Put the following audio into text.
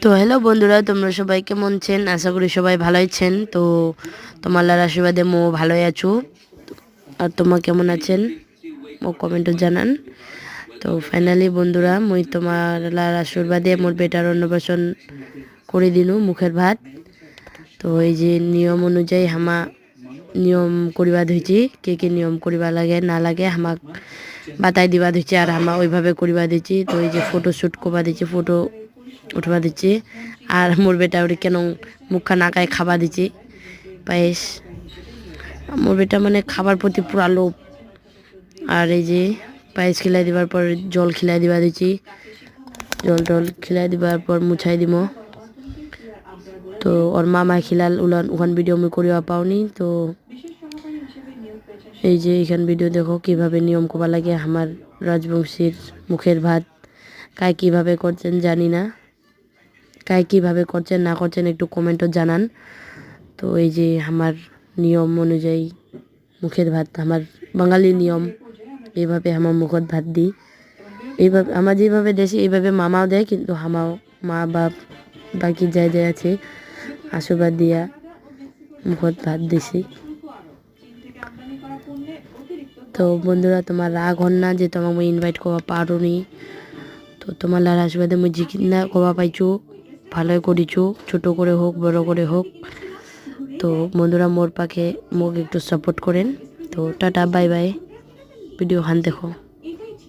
তো হ্যালো বন্ধুরা, তোমরা সবাই কেমন আছেন? আশা করি সবাই ভালো আছেন। তো তোমার আশীর্বাদে মো ভালোই আছো। আর তোমার কেমন আছেন মো কমেন্টে জানান। তো ফাইনালি বন্ধুরা, মুই তোমার আশীর্বাদে মোর বেটার অন্নপ্রাশন করে দিনু মুখের ভাত। তো এই যে নিয়ম অনুযায়ী হামা নিয়ম করিবা ধুইছি, কে কে নিয়ম করিবা লাগে না লাগে হামাক বাতাই দিবা দিচ্ছি, আর হামা ওইভাবে করিবা দিচ্ছি। তো এই যে ফটোশ্যুট করবা দিচ্ছি, ফটো উঠবা দিচ্ছি। আর মোর বেটা ওটি কেন মুখখান আঁকায় খাবা দিচ্ছি পায়েস। মোর বেটা মানে খাবার প্রতি পুরা লোভ। আর এই যে পায়েস খিলাই দিবার পর জল খিলাই দিবা দিচ্ছি, জল টল খিলাই দিবার পর মুছাই দিব। তো ওর মামায় খিলাল উলান ওখান ভিডিও আমি করিয়া পাওনি। তো এই যে এখান ভিডিও দেখো কিভাবে নিয়ম করবা লাগে আমার রাজবংশীর মুখের ভাত। কায় কিভাবে করছেন জানি না, কায় কিভাবে করছেন না করছেন একটু কমেন্টও জানান। তো এই যে আমার নিয়ম অনুযায়ী মুখের ভাত, আমার বাঙালি নিয়ম, এইভাবে আমার মুখত ভাত দিই। এইভাবে আমার যেভাবে দেশে এইভাবে মামাও দেয়, কিন্তু আমাও মা বাপ বাকি যাই যাই আছে আশীর্বাদ দিয়া মুখত ভাত দিছি। তো বন্ধুরা, তোমার রাগ হন না যে তোমাকে মুই ইনভাইট করবা পারো নি। তো তোমার আশীর্বাদে মুই জিকিনা করবা পাইছো, ভালোই করিছো, ছোট করে হোক বড় করে হোক। তো বন্ধুরা, মোর পাখে মোক একটু সাপোর্ট করেন। তো টাটা বাই বাই, ভিডিও খান দেখো।